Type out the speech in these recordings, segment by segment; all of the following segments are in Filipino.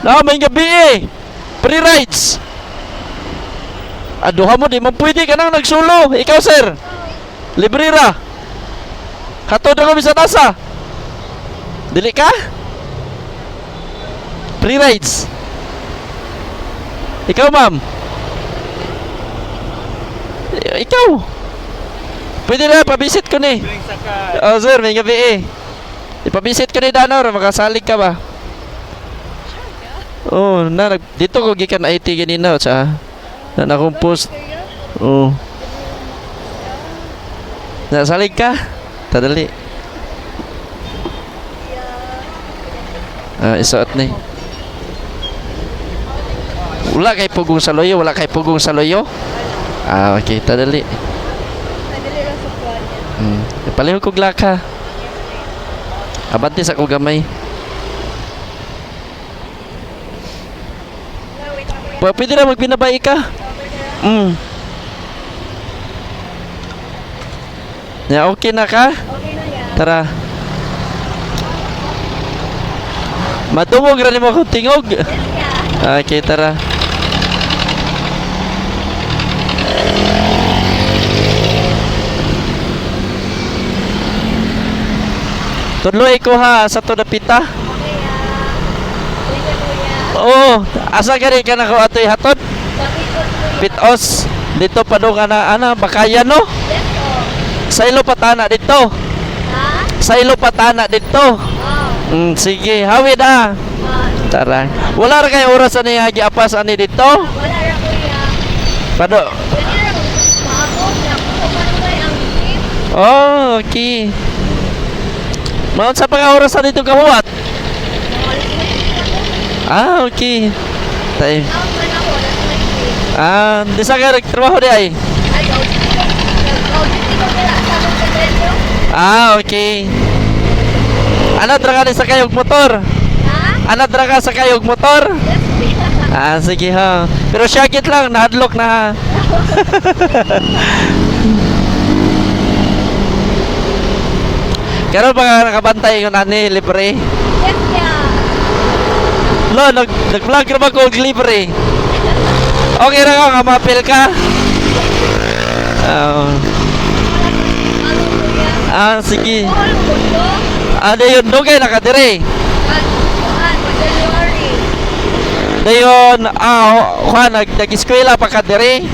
Na may gabi eh. Free rides. Aduha mo di man pwede ka nang nagsulo. Ikaw sir. Libre ra. Hatod ako sa tasa. Dili ka? Free rides. Ikaw ma'am. Ikaw. Pwede na pabisit ko ni. Oh sir, may gabi eh. Ipabisit ko ni Danor, makasalig ka ba? Oh, dito ko gikan IT ganina sa na nakumpos. Oh. Nasalig ka? Tadali. Isuot ni. Wala kay pugong sa loyo, wala kay pugong sa loyo. Okay, tadali. Palihog kog laka. Abante sa kog gamay. Pwede na magbinabay ka. Ya, okay na ka? Okay na yan. Tara. Madumog rin mo akong tingog. Okay, tara. Tuloy ko ha sa to napita. Okay, thank you, kuya. Oo, asa gani ka na ko atoy hatod? Sa Pitos, kuya. Pitos. Dito pa do ka na Bakayan no? Yes, po. Sa ilo patana dito. Ha? Sa ilo patana dito. Oh. Sige, hawid ha. Tara. Wala ra kay oras ani giapas ani dito. Wala ra, kuya. Pado. Pwede ra maabot na kung paano ang jeep. Oh, okay. Maun sa pang-oras na dito kahuwat? Okay. Tay. Di sa ka nagtrabaho di ay? Okay. Ano dra ka sa kayog motor? Ano dra ka sa kayog motor? Sige ha. Pero syagit lang, nahadlok na ha. Karon ba nakabantay yung ani libre? Yes, yeah. Lo, nag-vlog na ba ko libre? Okay na ka, mapil ka? Sige. Ano yun, dugay nakadiri? Dayon, nag-eskwela pa ka diri?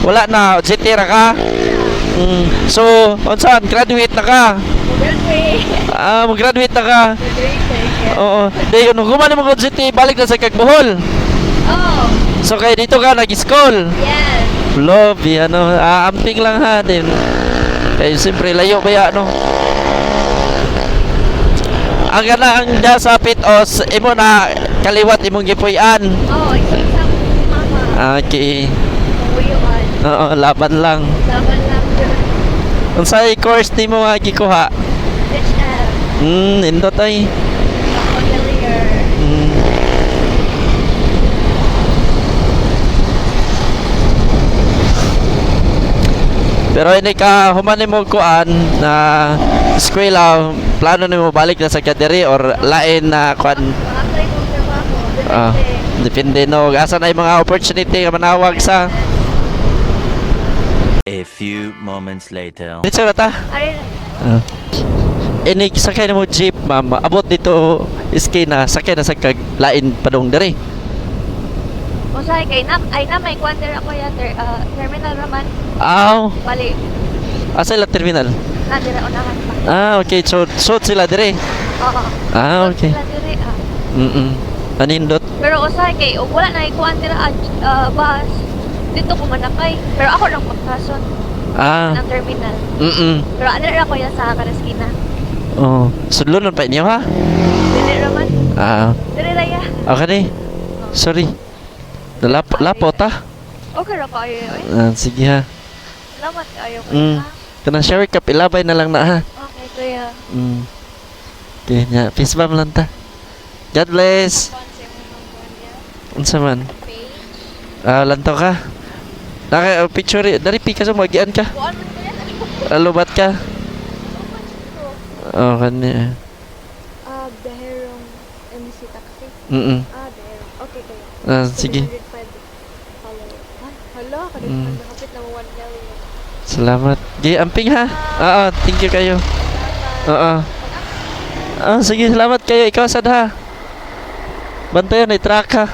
Wala na, zitira ka? So, saan? Graduate na ka? Mag-graduate na ka? Oo. Dayon, human mo kung city, balik na sa Kagbohol. Oh. So, kaya dito ka nag-school? Yes. Lobby, amping lang ha din. Kaya siyempre, layo kaya, ang gana ang da sa Pitos, imo na kaliwat imong gipuy-an. Oh, isang mama. Okay. Uyuan. Oo, laban lang. Laban lang. Unsay course nimo nga gikuha? HM. Indot ay. Hotelier. Pero hindi ka human nimo kuan na eskwela, plano nimo balik na sa kadiri or lain na kuan? Apply kong trabaho. Depende no. Asa na yung mga opportunity nga manawag sa A few moments later. dito na ta. Ay, Ini sakay na mo jeep, ma'am. Abot dito iskina, sakay na sa lain padong diri. usay kay na may quarter ako ya terminal raman. Bali, Asa la terminal? na dira unahan pa. Okay. So sila diri. Oo. Okay. Sila diri, Anindot. Pero usay kay ug wala na ikuan dira bus. Dito ko manakay. Pero ako lang magkason ng terminal. Pero ano ra ko ya sa kanaskina. Sudlonon pa inyo ha? Dili raman. Dili ra ya. Okay. Sorry. Lapot ha? Okay ra kayo. Sige ha. Salamat kayo kuya. Kana share cup ilabay na lang na ha. Okay kuya. Okay, nya peace bomb lang ta. God bless. Unsa man? Lantaw ka. Naka picture dari pi ka sa magian ka. Kuan man kuya. Lubat ka. Kani. Daherong MC taxi. Mm. Ah, there. Okay, kayo. Sige. 705 followers. Ay, hala, Mm. nakapit na 1 million. Salamat. Gi, amping ha. Oo, thank you kayo. Oo. Sige, salamat kayo. Ikaw sad ha. Bantayan, i-track ha.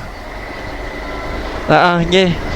Gi.